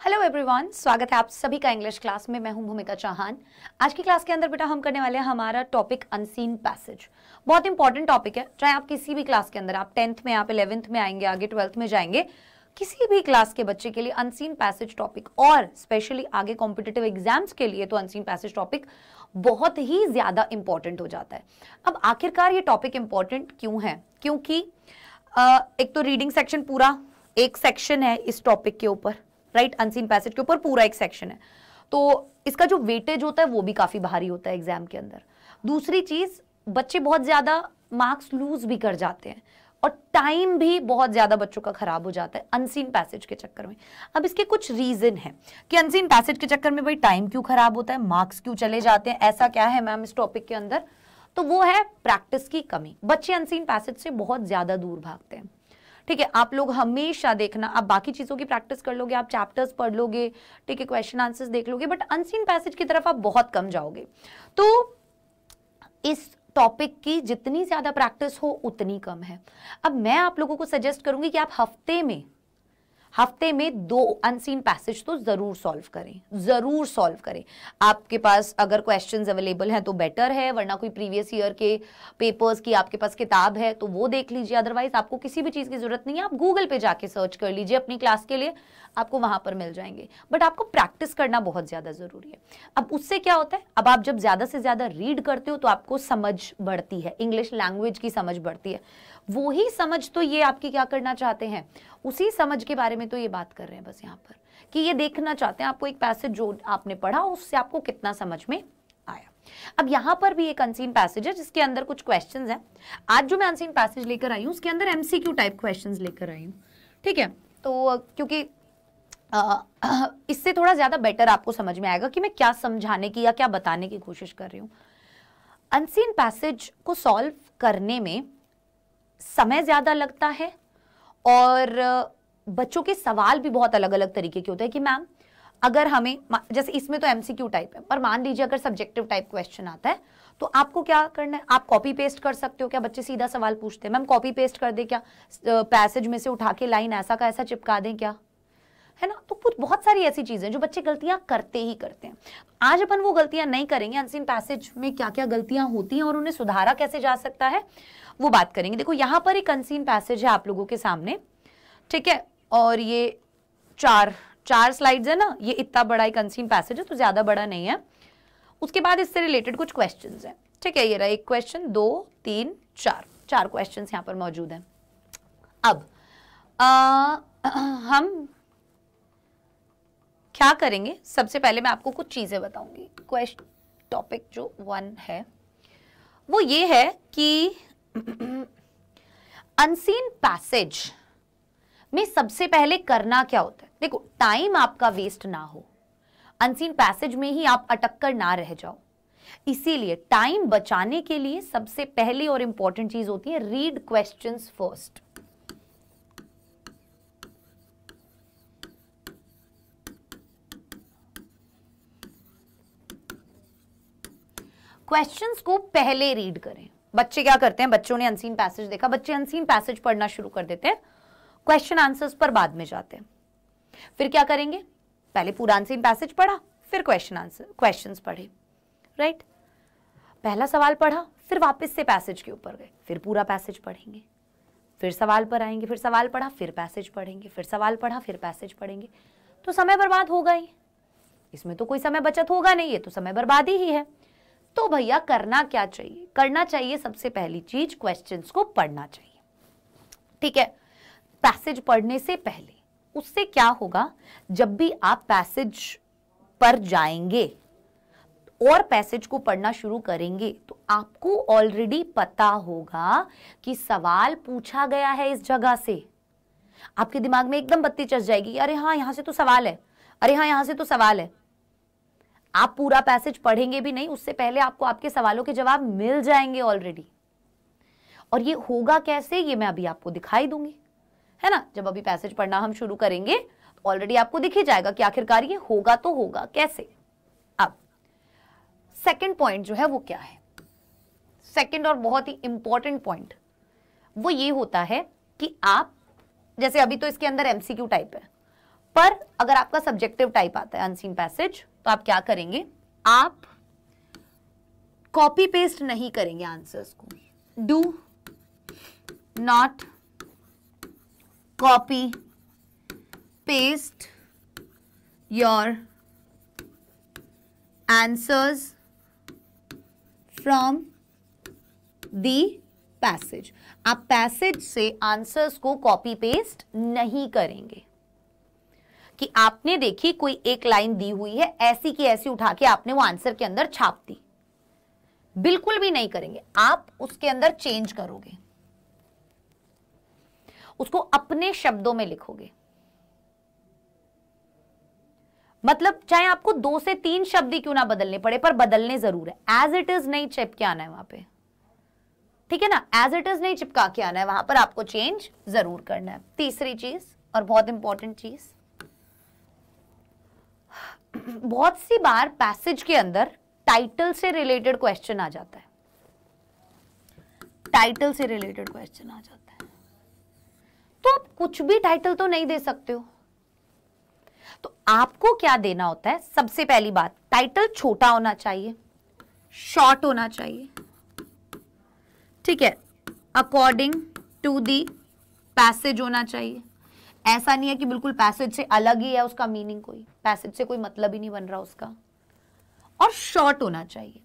Hello everyone, स्वागत है आप सभी का इंग्लिश क्लास में। मैं हूं भूमिका चौहान। आज की क्लास के अंदर बेटा हम करने वाले हैं हमारा टॉपिक अनसीन पैसेज। बहुत इंपॉर्टेंट टॉपिक है, चाहे आप किसी भी क्लास के अंदर, आप 10th में, आप 11th में आएंगे, आगे 12th में जाएंगे, किसी भी क्लास के बच्चे के लिए अनसीन पैसेज टॉपिक, और स्पेशली आगे कॉम्पिटिटिव एग्जाम्स के लिए तो अनसीन पैसेज टॉपिक बहुत ही ज्यादा इंपॉर्टेंट हो जाता है। अब आखिरकार ये टॉपिक इंपॉर्टेंट क्यों है? क्योंकि एक तो रीडिंग सेक्शन पूरा एक सेक्शन है इस टॉपिक के ऊपर, राइट, अनसीन पैसेज के ऊपर पूरा एक सेक्शन है, तो इसका जो वेटेज होता है वो भी काफी भारी होता है एग्जाम के अंदर। दूसरी चीज, बच्चे बहुत ज्यादा मार्क्स लूज भी कर जाते हैं और टाइम भी बहुत ज्यादा बच्चों का खराब हो जाता है अनसीन पैसेज के चक्कर में। अब इसके कुछ रीजन है कि अनसीन पैसेज के चक्कर में भाई टाइम क्यों खराब होता है, मार्क्स क्यों चले जाते हैं, ऐसा क्या है मैम इस टॉपिक के अंदर? तो वो है प्रैक्टिस की कमी। बच्चे अनसीन पैसेज से बहुत ज्यादा दूर भागते हैं। ठीक है, आप लोग हमेशा देखना, आप बाकी चीजों की प्रैक्टिस कर लोगे, आप चैप्टर्स पढ़ लोगे, ठीक है, क्वेश्चन आंसर्स देख लोगे, बट अनसीन पैसेज की तरफ आप बहुत कम जाओगे। तो इस टॉपिक की जितनी ज्यादा प्रैक्टिस हो उतनी कम है। अब मैं आप लोगों को सजेस्ट करूंगी कि आप हफ्ते में 2 अनसीन पैसेज तो जरूर सॉल्व करें। आपके पास अगर क्वेश्चंस अवेलेबल हैं तो बेटर है, वरना कोई प्रीवियस ईयर के पेपर्स की आपके पास किताब है तो वो देख लीजिए। अदरवाइज आपको किसी भी चीज की जरूरत नहीं है, आप गूगल पे जाके सर्च कर लीजिए अपनी क्लास के लिए, आपको वहां पर मिल जाएंगे। बट आपको प्रैक्टिस करना बहुत ज्यादा जरूरी है। अब उससे क्या होता है, अब आप जब ज्यादा से ज्यादा रीड करते हो तो आपको समझ बढ़ती है, इंग्लिश लैंग्वेज की समझ बढ़ती है। वो ही समझ तो ये आपकी क्या करना चाहते हैं, उसी समझ के बारे में तो ये बात कर रहे हैं बस यहाँ पर, कि ये देखना चाहते हैं आपको एक पैसेज जो आपने पढ़ा उससे आपको कितना समझ में आया। अब यहाँ पर भी एक अनसीन पैसेज है जिसके अंदर कुछ क्वेश्चंस हैं। आज जो मैं अनसीन पैसेज लेकर आई हूँ उसके अंदर एमसीक्यू टाइप क्वेश्चंस लेकर आई हूँ, ठीक है। तो क्योंकि इससे थोड़ा ज्यादा बेटर आपको समझ में आएगा कि मैं क्या समझाने की या क्या बताने की कोशिश कर रही हूँ। अनसीन पैसेज को सॉल्व करने में समय ज्यादा लगता है और बच्चों के सवाल भी बहुत अलग अलग तरीके के होते हैं कि मैम अगर हमें, जैसे इसमें तो एमसीक्यू टाइप है, पर मान लीजिए अगर सब्जेक्टिव टाइप क्वेश्चन आता है तो आपको क्या करना है, आप कॉपी पेस्ट कर सकते हो क्या? बच्चे सीधा सवाल पूछते हैं, मैम कॉपी पेस्ट कर दे क्या, पैसेज में से उठा के लाइन ऐसा का ऐसा चिपका दें क्या, है ना? तो कुछ बहुत सारी ऐसी चीजें जो बच्चे गलतियां करते ही करते हैं। आज अपन वो गलतियां नहीं करेंगे, अनसीन पैसेज में क्या क्या गलतियां होती हैं और उन्हें सुधारा कैसे जा सकता है वो बात करेंगे। देखो यहाँ पर एक अनसीन पैसेज है आप लोगों के सामने, ठीक है, और ये चार स्लाइड्स है ना, ये इतना बड़ा एक अनसीन पैसेज है तो ज्यादा बड़ा नहीं है। उसके बाद इससे रिलेटेड कुछ क्वेश्चंस हैं, ठीक है। ये रहा एक क्वेश्चन, 2, 3, 4 क्वेश्चंस यहाँ पर मौजूद हैं। अब हम क्या करेंगे, सबसे पहले मैं आपको कुछ चीजें बताऊंगी। क्वेश्चन टॉपिक जो 1 है वो ये है कि अनसीन पैसेज में सबसे पहले करना क्या होता है। देखो, टाइम आपका वेस्ट ना हो, अनसीन पैसेज में ही आप अटक कर ना रह जाओ, इसीलिए टाइम बचाने के लिए सबसे पहली और इंपॉर्टेंट चीज होती है रीड क्वेश्चंस फर्स्ट। क्वेश्चंस को पहले रीड करें। बच्चे क्या करते हैं, बच्चों ने अनसीन पैसेज देखा, बच्चे अनसीन पैसेज पढ़ना शुरू कर देते हैं, क्वेश्चन आंसर्स पर बाद में जाते हैं। फिर क्या करेंगे, पहले पूरा अनसीन पैसेज पढ़ा, फिर क्वेश्चंस पढ़े, राइट। पहला सवाल पढ़ा, फिर वापस से पैसेज के ऊपर गए, फिर पूरा पैसेज पढ़ेंगे, फिर सवाल पर आएंगे, फिर सवाल पढ़ा, फिर पैसेज पढ़ेंगे, फिर सवाल पढ़ा, फिर पैसेज पढ़ेंगे। तो समय बर्बाद होगा ही, इसमें तो कोई समय बचत होगा नहीं, ये तो समय बर्बादी ही है। तो भैया करना क्या चाहिए, करना चाहिए सबसे पहली चीज क्वेश्चंस को पढ़ना चाहिए, ठीक है, पैसेज पढ़ने से पहले। उससे क्या होगा, जब भी आप पैसेज पर जाएंगे और पैसेज को पढ़ना शुरू करेंगे तो आपको ऑलरेडी पता होगा कि सवाल पूछा गया है इस जगह से। आपके दिमाग में एकदम बत्ती चढ़ जाएगी, अरे हाँ यहां से तो सवाल है, अरे हाँ यहां से तो सवाल है। आप पूरा पैसेज पढ़ेंगे भी नहीं, उससे पहले आपको आपके सवालों के जवाब मिल जाएंगे ऑलरेडी। और ये होगा कैसे, ये मैं अभी आपको दिखाई दूंगी, है ना। जब अभी पैसेज पढ़ना हम शुरू करेंगे तो ऑलरेडी आपको दिख ही जाएगा कि आखिरकार ये होगा तो होगा कैसे। अब सेकंड पॉइंट जो है वो क्या है, सेकंड और बहुत ही इंपॉर्टेंट पॉइंट वो ये होता है कि आप, जैसे अभी तो इसके अंदर एमसीक्यू टाइप है, पर अगर आपका सब्जेक्टिव टाइप आता है अनसीन पैसेज, तो आप क्या करेंगे, आप कॉपी पेस्ट नहीं करेंगे आंसर्स को। Do not copy paste your answers from the passage. आप पैसेज से आंसर्स को कॉपी पेस्ट नहीं करेंगे कि आपने देखी कोई एक लाइन दी हुई है, ऐसी की ऐसी उठा के आपने वो आंसर के अंदर छाप दी, बिल्कुल भी नहीं करेंगे। आप उसके अंदर चेंज करोगे, उसको अपने शब्दों में लिखोगे। मतलब चाहे आपको 2 से 3 शब्द ही क्यों ना बदलने पड़े, पर बदलने जरूर है। एज इट इज नहीं चिपके आना है वहां पे, ठीक है ना, एज इट इज नहीं चिपका के आना है, वहां पर आपको चेंज जरूर करना है। तीसरी चीज और बहुत इंपॉर्टेंट चीज, बहुत सी बार पैसेज के अंदर टाइटल से रिलेटेड क्वेश्चन आ जाता है, टाइटल से रिलेटेड क्वेश्चन आ जाता है, तो आप कुछ भी टाइटल तो नहीं दे सकते हो। तो आपको क्या देना होता है, सबसे पहली बात, टाइटल छोटा होना चाहिए, शॉर्ट होना चाहिए, ठीक है, अकॉर्डिंग टू दी पैसेज होना चाहिए। ऐसा नहीं है कि बिल्कुल पैसेज से अलग ही है उसका मीनिंग, कोई पैसेज से कोई मतलब ही नहीं बन रहा उसका। और शॉर्ट होना चाहिए,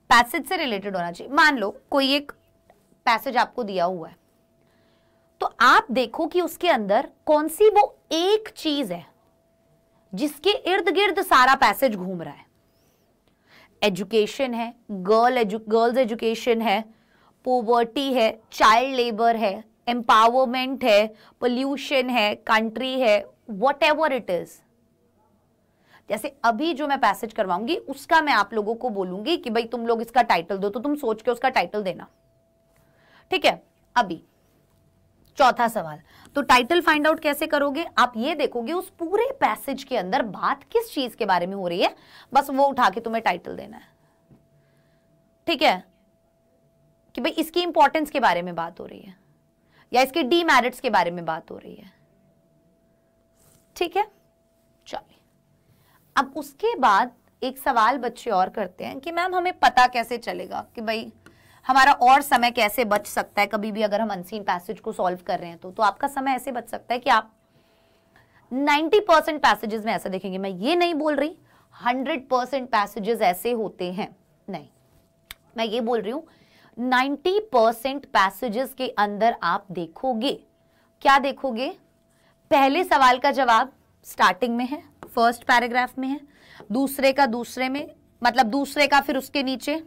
पैसेज से रिलेटेड होना चाहिए। मान लो कोई एक पैसेज आपको दिया हुआ है, तो आप देखो कि उसके अंदर कौन सी वो एक चीज है जिसके इर्द गिर्द सारा पैसेज घूम रहा है। एजुकेशन है, गर्ल्स एजुकेशन है, पोवर्टी है, चाइल्ड लेबर है, एम्पावरमेंट है, पोल्यूशन है, कंट्री है, व्हाटएवर इट इज। जैसे अभी जो मैं पैसेज करवाऊंगी उसका मैं आप लोगों को बोलूंगी कि भाई तुम लोग इसका टाइटल दो, तो तुम सोच के उसका टाइटल देना, ठीक है। अभी चौथा सवाल, तो टाइटल फाइंड आउट कैसे करोगे, आप ये देखोगे उस पूरे पैसेज के अंदर बात किस चीज के बारे में हो रही है, बस वो उठा के तुम्हें टाइटल देना है, ठीक है, कि भाई इसकी इंपॉर्टेंस के बारे में बात हो रही है या इसके डीमेरिट्स के बारे में बात हो रही है, ठीक है। चलिए, अब उसके बाद एक सवाल बच्चे और करते हैं कि मैम हमें पता कैसे चलेगा कि भाई हमारा और समय कैसे बच सकता है कभी भी अगर हम अनसीन पैसेज को सॉल्व कर रहे हैं। तो आपका समय ऐसे बच सकता है कि आप 90% पैसेजेस में ऐसा देखेंगे, मैं ये नहीं बोल रही 100% पैसेजेस ऐसे होते हैं, नहीं, मैं ये बोल रही हूं 90% पैसेजेस के अंदर आप देखोगे, क्या देखोगे, पहले सवाल का जवाब स्टार्टिंग में है, फर्स्ट पैराग्राफ में है, दूसरे का दूसरे में, मतलब दूसरे का फिर उसके नीचे,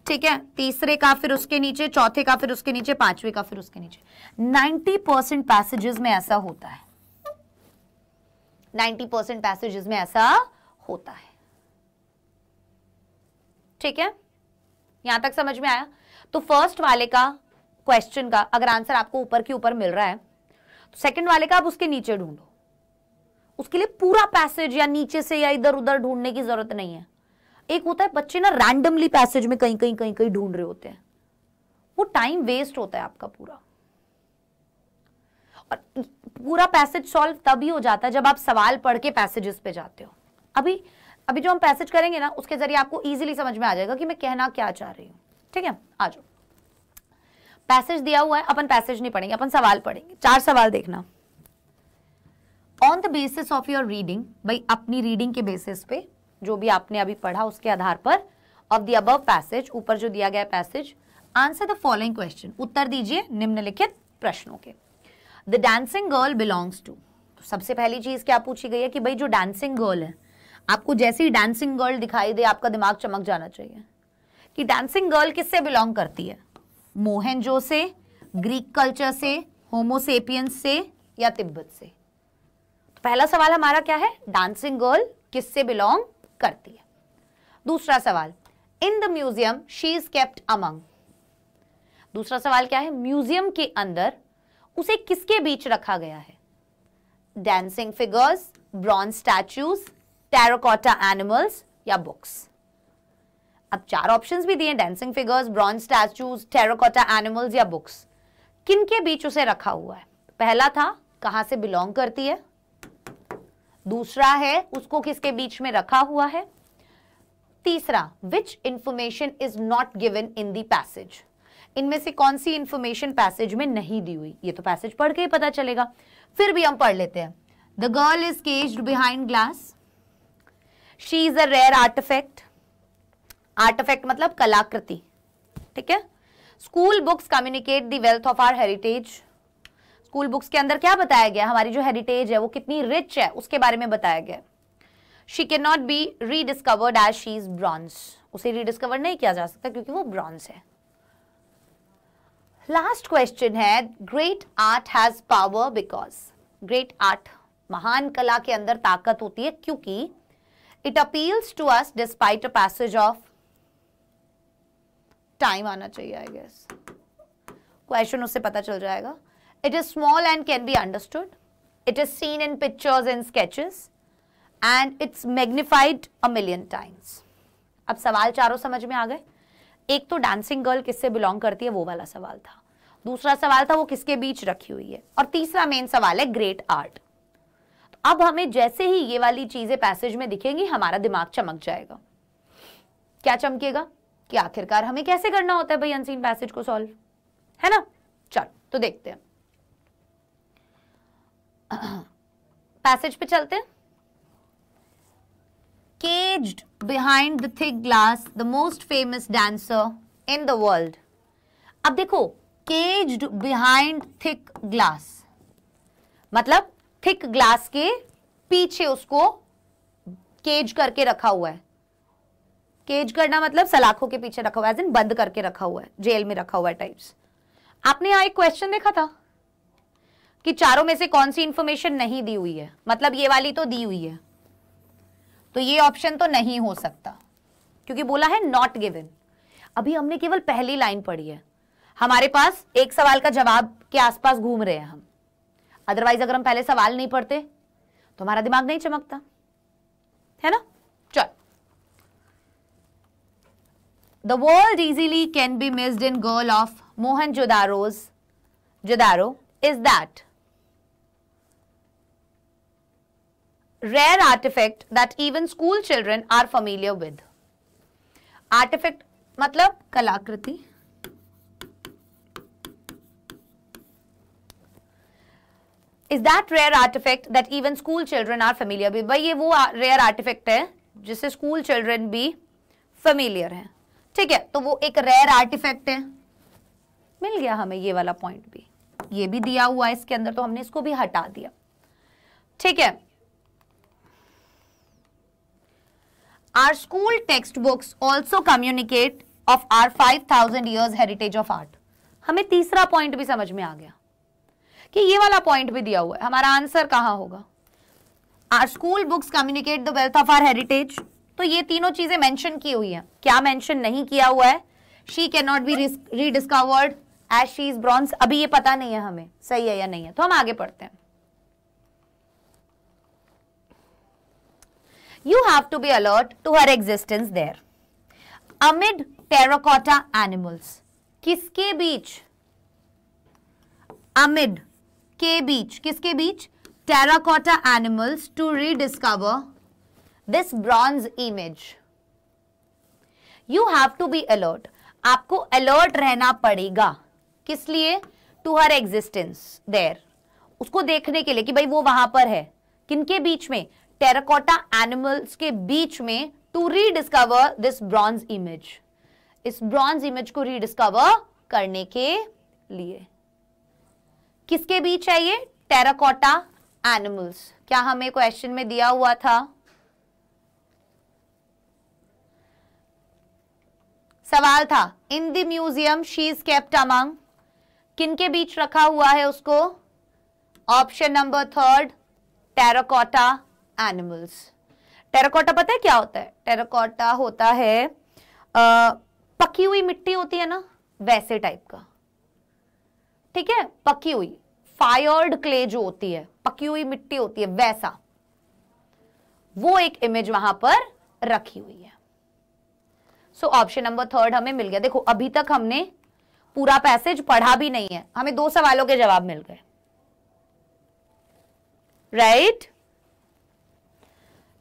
ठीक है, तीसरे का फिर उसके नीचे, चौथे का फिर उसके नीचे, पांचवे का फिर उसके नीचे। 90% पैसेजेस में ऐसा होता है, 90% पैसेजेस में ऐसा होता है, ठीक है, यहां तक समझ में आया। तो फर्स्ट वाले का क्वेश्चन का अगर आंसर आपको ऊपर के ऊपर मिल रहा है, तो सेकंड वाले का आप उसके नीचे ढूंढो, उसके लिए पूरा पैसेज या नीचे से या इधर उधर ढूंढने की जरूरत नहीं है। एक होता है बच्चे ना रैंडमली पैसेज में कहीं कहीं ढूंढ रहे होते हैं, वो टाइम वेस्ट होता है आपका पूरा। और पूरा पैसेज सॉल्व तभी हो जाता है जब आप सवाल पढ़ के पैसेजेस पे जाते हो। अभी जो हम पैसेज करेंगे ना, उसके जरिए आपको इजीली समझ में आ जाएगा कि मैं कहना क्या चाह रही हूं, ठीक है। आ जाओ, पैसेज दिया हुआ है, अपन पैसेज नहीं पढ़ेंगे, अपन सवाल पढ़ेंगे। 4 सवाल देखना। On the basis of your reading, भाई अपनी रीडिंग के बेसिस पे, जो भी आपने अभी पढ़ा उसके आधार पर, ऑफ द अबव पैसेज, ऊपर जो दिया गया passage, answer the following question, उत्तर दीजिए निम्नलिखित प्रश्नों के। The dancing girl belongs to, तो सबसे पहली चीज क्या पूछी गई है कि भाई जो डांसिंग गर्ल है, आपको जैसे ही डांसिंग गर्ल दिखाई दे आपका दिमाग चमक जाना चाहिए कि डांसिंग गर्ल किससे बिलोंग करती है, मोहनजो से, ग्रीक कल्चर से, होमोसेपियंस से या तिब्बत से। तो पहला सवाल हमारा क्या है, डांसिंग गर्ल किससे बिलोंग करती है। दूसरा सवाल, इन the museum she is kept among, दूसरा सवाल क्या है, म्यूजियम के अंदर उसे किसके बीच रखा गया है, dancing figures, bronze statues, terracotta animals या बुक्स। अब 4 ऑप्शंस भी दिए, dancing figures, bronze statues, terracotta animals या बुक्स। किन के बीच उसे रखा हुआ है? पहला था कहां से बिलोंग करती है, दूसरा है उसको किसके बीच में रखा हुआ है, तीसरा which information is not given in the passage, इनमें से कौन सी इंफॉर्मेशन पैसेज में नहीं दी हुई। ये तो पैसेज पढ़ के ही पता चलेगा, फिर भी हम पढ़ लेते हैं। The girl is caged behind glass, she is a rare artifact, artifact मतलब कलाकृति, ठीक है। School books communicate the wealth of our heritage, school books के अंदर क्या बताया गया, हमारी जो हेरिटेज है वो कितनी रिच है उसके बारे में बताया गया। She can not be rediscovered as she is bronze, उसे रीडिस्कवर नहीं किया जा सकता क्योंकि वो ब्रॉन्ज है। लास्ट क्वेश्चन है, great art has power because, great art महान कला के अंदर ताकत होती है क्योंकि it appeals to us despite a passage of time, आना चाहिए आई गेस, क्वेश्चन उससे पता चल जाएगा। It is small and can be understood, it is seen in pictures and sketches and it's magnified a million times. अब सवाल चारों समझ में आ गए। एक तो डांसिंग गर्ल किससे बिलोंग करती है वो वाला सवाल था, दूसरा सवाल था वो किसके बीच रखी हुई है, और तीसरा मेन सवाल है ग्रेट आर्ट। तो अब हमें जैसे ही ये वाली चीजें पैसेज में दिखेंगी हमारा दिमाग चमक जाएगा। क्या चमकेगा कि आखिरकार हमें कैसे करना होता है भाई अनसीन पैसेज को सॉल्व, है ना। चलो तो देखते हैं, पैसेज पे चलते हैं। Caged behind the thick glass, the most famous dancer in the world. अब देखो, caged behind thick glass मतलब thick glass के पीछे उसको केज करके रखा हुआ है। केज करना मतलब सलाखों के पीछे रखा हुआ है, एज इन बंद करके रखा हुआ है, जेल में रखा हुआ है टाइप्स। आपने यहाँ एक क्वेश्चन देखा था कि चारों में से कौन सी इंफॉर्मेशन नहीं दी हुई है, मतलब ये वाली तो दी हुई है, तो ये ऑप्शन तो नहीं हो सकता क्योंकि बोला है नॉट गिवन। अभी हमने केवल पहली लाइन पढ़ी है, हमारे पास एक सवाल का जवाब के आसपास घूम रहे हैं हम, अदरवाइज अगर हम पहले सवाल नहीं पढ़ते तो हमारा दिमाग नहीं चमकता, है ना। चल, the world easily can be missed in girl of Mohenjodaro is that rare artifact that even school children are familiar with. Artifact मतलब कलाकृति, is that rare artifact that even school children are familiar with. भाई ये वो rare artifact है जिससे school children भी familiar हैं, ठीक है। तो वो एक rare artifact है, मिल गया हमें ये वाला पॉइंट भी, ये भी दिया हुआ है इसके अंदर तो हमने इसको भी हटा दिया, ठीक है। Our school textbooks also communicate of our 5000 years heritage of art. हमें तीसरा पॉइंट भी समझ में आ गया कि ये वाला पॉइंट भी दिया हुआ है, हमारा आंसर कहां होगा। Our school books communicate the wealth of our heritage, तो ये तीनों चीजें मेंशन की हुई हैं। क्या मेंशन नहीं किया हुआ है, she cannot be rediscovered as she is bronze, अभी ये पता नहीं है हमें सही है या नहीं है, तो हम आगे पढ़ते हैं। You have to be alert to her existence there. Amid terracotta animals. किसके बीच? Amid के बीच, किसके बीच? Terracotta animals to rediscover this bronze image. You have to be alert. आपको alert रहना पड़ेगा, किस लिए? To her existence there. उसको देखने के लिए कि भाई वो वहां पर है, किनके बीच में? टेराकोटा एनिमल्स के बीच में, to rediscover this bronze image, इस ब्रॉन्ज इमेज को रीडिस्कवर करने के लिए। किसके बीच है ये? Terracotta animals. क्या हमें क्वेश्चन में दिया हुआ था? सवाल था in the museum she is kept among, किनके बीच रखा हुआ है उसको? Option number third, terracotta animals. Terracotta पता है क्या होता है? टेराकोटा होता है पकी हुई मिट्टी होती है ना, वैसे टाइप का, ठीक है। पकी हुई फायर्ड क्ले जो होती है, पकी हुई मिट्टी होती है, वैसा वो एक इमेज वहां पर रखी हुई है। सो ऑप्शन नंबर थर्ड हमें मिल गया। देखो अभी तक हमने पूरा पैसेज पढ़ा भी नहीं है, हमें 2 सवालों के जवाब मिल गए, राइट?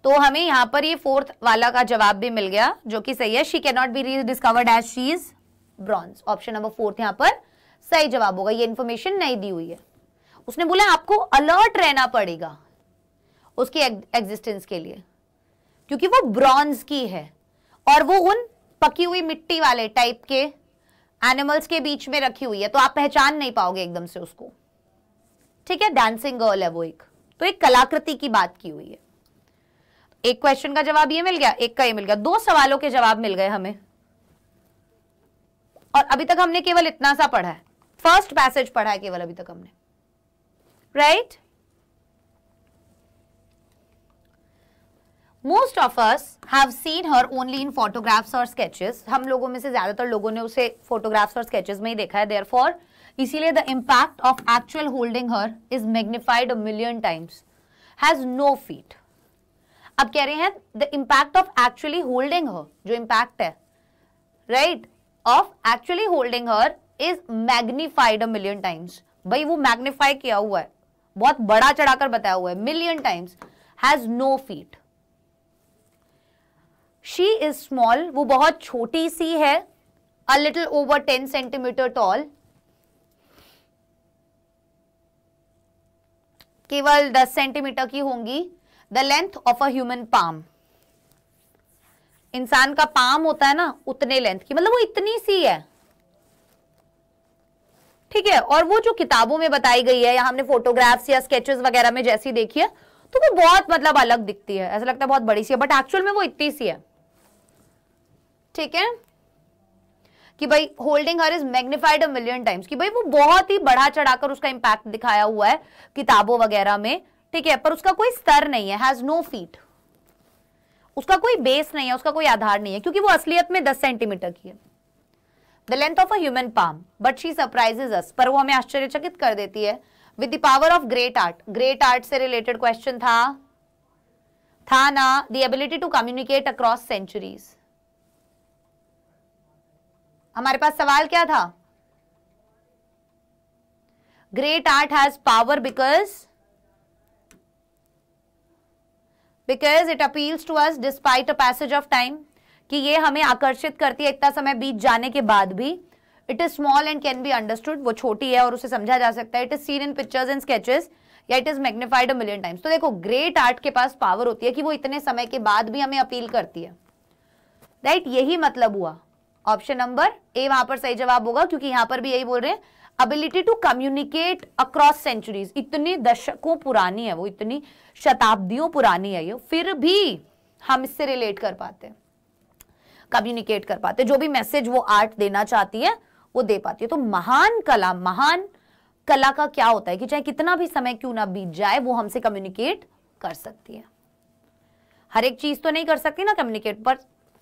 तो हमें यहां पर ये 4th वाला का जवाब भी मिल गया जो कि सही है। She can not be rediscovered as she is bronze. Option number 4 यहां पर सही जवाब होगा। ये इंफॉर्मेशन नहीं दी हुई है। उसने बोला आपको अलर्ट रहना पड़ेगा उसकी एग्जिस्टेंस के लिए, क्योंकि वो ब्रॉन्ज की है और वो उन पकी हुई मिट्टी वाले टाइप के एनिमल्स के बीच में रखी हुई है, तो आप पहचान नहीं पाओगे एकदम से उसको, ठीक है? डांसिंग गर्ल है वो एक, तो एक कलाकृति की बात की हुई है। एक क्वेश्चन का जवाब ये मिल गया, एक का ये मिल गया, 2 सवालों के जवाब मिल गए हमें। और अभी तक हमने केवल इतना सा पढ़ा है, फर्स्ट पैसेज पढ़ा है केवल अभी तक हमने, right? Most of us have seen her only in photographs or sketches. हम लोगों में से ज्यादातर लोगों ने उसे फोटोग्राफ्स और स्केचेस में ही देखा है। Therefore, इसीलिए the impact of actual holding her is magnified a million times. Has no feet. अब कह रहे हैं the impact of actually holding her, जो impact है, right, of actually holding her is magnified a million times. भाई वो magnify किया हुआ है, बहुत बड़ा चढ़ाकर बताया हुआ है, million times. Has no feet. She is small, वो बहुत छोटी सी है, a little over 10 centimeter tall, केवल 10 सेंटीमीटर की होंगी, the length of a human palm, इंसान का पाम होता है ना उतने लेंथ की, मतलब वो इतनी सी है, ठीक है? और वो जो किताबों में बताई गई है या हमने फोटोग्राफ्स या स्केचेस वगैरह में जैसी देखी है तो वो बहुत मतलब अलग दिखती है, ऐसा लगता है बहुत बड़ी सी है, बट एक्चुअल में वो इतनी सी है, ठीक है? कि भाई holding her is magnified a million times, कि भाई वो बहुत ही बढ़ा चढ़ाकर उसका इंपैक्ट दिखाया हुआ है किताबों वगैरह में, ठीक है? पर उसका कोई स्तर नहीं है, हैज नो फीट, उसका कोई बेस नहीं है, उसका कोई आधार नहीं है, क्योंकि वो असलियत में 10 सेंटीमीटर की है। The length of a human palm, but she surprises us, पर वो हमें आश्चर्यचकित कर देती है। With the power of great art, great art से रिलेटेड क्वेश्चन था ना, the ability to communicate across centuries. हमारे पास सवाल क्या था? Great art has power because it appeals to us despite a passage of time, कि ये हमें आकर्षित करती है इतना समय बीत जाने के बाद भी। It is small and can be understood, वो छोटी है और उसे समझा जा सकता है। It is seen in pictures and sketches, या it is magnified a million times. तो देखो ग्रेट आर्ट के पास पावर होती है कि वो इतने समय के बाद भी हमें अपील करती है, राइट? यही मतलब हुआ। ऑप्शन नंबर ए वहां पर सही जवाब होगा, क्योंकि यहां पर भी यही बोल रहे हैं, ability to communicate across centuries. इतनी दशकों पुरानी है वो, इतनी शताब्दियों पुरानी है ये, फिर भी हम इससे रिलेट कर पाते हैं, कम्युनिकेट कर पाते, जो भी मैसेज वो आर्ट देना चाहती है वो दे पाती है। तो महान कला का क्या होता है कि चाहे कितना भी समय क्यों ना बीत जाए वो हमसे कम्युनिकेट कर सकती है। हर एक चीज तो नहीं कर सकती ना कम्युनिकेट, पर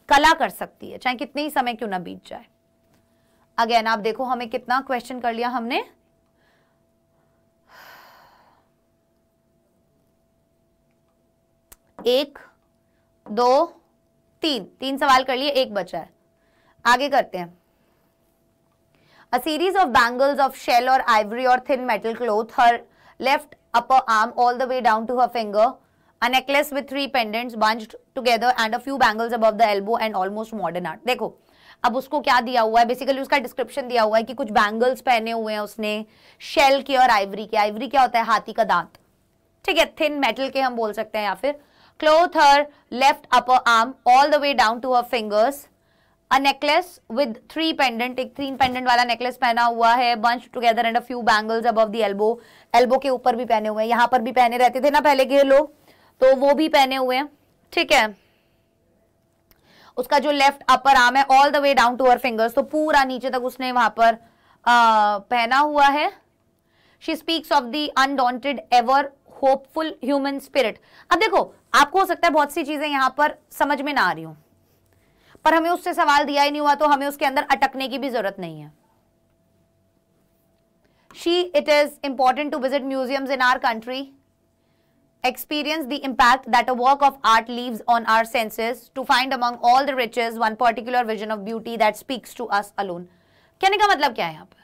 कला कर सकती है, चाहे कितने ही समय क्यों ना बीत जाए। अगेन आप देखो हमें कितना क्वेश्चन कर लिया हमने, एक, दो, तीन सवाल कर लिए, एक बचा है। आगे करते हैं। A series of bangles of shell or ivory or thin metal cloth, her left upper arm all the way down to her finger, a necklace with 3 pendants bunched together and a few bangles above the elbow and almost modern art। देखो अब उसको क्या दिया हुआ है, basically उसका description दिया हुआ है कि कुछ बैंगल्स पहने हुए हैं उसने, शेल के और आइवरी के। आइवरी क्या होता है? हाथी का दांत, ठीक है? थिन मेटल के हम बोल सकते हैं, या फिर cloth her left upper arm all the way down to her fingers, a necklace with 3 pendant, एक 3 pendant वाला नेकलेस पहना हुआ है, bunched together and a few bangles above the elbow, elbow के ऊपर भी पहने हुए हैं, यहाँ पर भी पहने रहते थे ना पहले के लोग, तो वो भी पहने हुए हैं, ठीक है? उसका जो लेफ्ट अपर आर्म है all the way down to her fingers, तो पूरा नीचे तक उसने वहां पर पहना हुआ है। She speaks of the undaunted ever hopeful human spirit. अब देखो आपको हो सकता है बहुत सी चीजें यहां पर समझ में ना आ रही हो, पर हमें उससे सवाल दिया ही नहीं हुआ तो हमें उसके अंदर अटकने की भी जरूरत नहीं है। It is important to visit museums in our country, experience the impact that a work of art leaves on our senses, to find among all the riches one particular vision of beauty that speaks to us alone। कहने का मतलब क्या है यहां पर?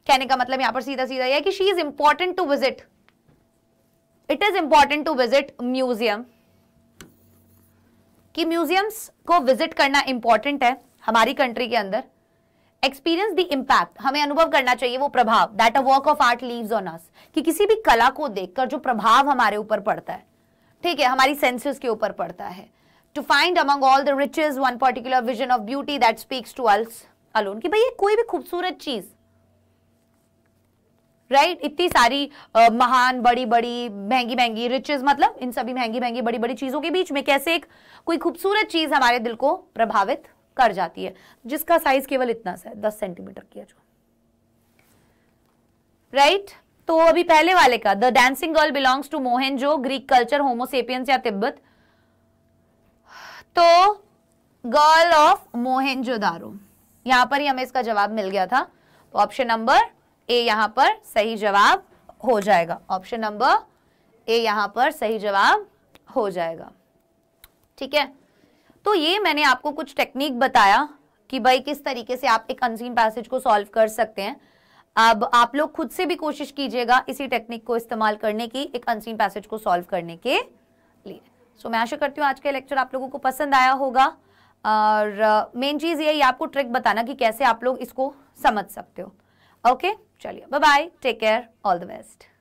कहने का मतलब यहां पर सीधा सीधा यह है कि she is important to visit, it is important to visit museum, कि म्यूजियम्स को विजिट करना इंपॉर्टेंट है हमारी कंट्री के अंदर। एक्सपीरियंस द इम्पैक्ट, हमें अनुभव करना चाहिए वो प्रभाव, that a work of art leaves on us, कि किसी भी कला को देखकर जो प्रभाव हमारे ऊपर पड़ता है, ठीक है, हमारी सेंसेस के ऊपर पड़ता है। To find among all the riches one particular vision of beauty that speaks to us alone, कि भाई ये कोई भी खूबसूरत चीज, राइट, इतनी सारी महान बड़ी बड़ी महंगी महंगी रिचेस, मतलब इन सभी महंगी महंगी बड़ी बड़ी चीजों के बीच में कैसे एक कोई खूबसूरत चीज हमारे दिल को प्रभावित कर जाती है, जिसका साइज केवल इतना सा है, 10 सेंटीमीटर की है जो, राइट। तो अभी पहले वाले का, the dancing girl belongs to Mohenjo, Greek culture, homo sapiens या तिब्बत, तो गर्ल ऑफ मोहेंजोदारो, यहां पर ही हमें इसका जवाब मिल गया था, तो ऑप्शन नंबर ए यहां पर सही जवाब हो जाएगा, ऑप्शन नंबर ए यहां पर सही जवाब हो जाएगा, ठीक है। तो ये मैंने आपको कुछ टेक्निक बताया कि भाई किस तरीके से आप एक अनसीन पैसेज को सॉल्व कर सकते हैं। अब आप लोग खुद से भी कोशिश कीजिएगा इसी टेक्निक को इस्तेमाल करने की, एक अनसीन पैसेज को सॉल्व करने के लिए। सो मैं आशा करती हूँ आज का लेक्चर आप लोगों को पसंद आया होगा, और मेन चीज यही आपको ट्रिक बताना कि कैसे आप लोग इसको समझ सकते हो। ओके, चलिए bye bye, take care, all the best.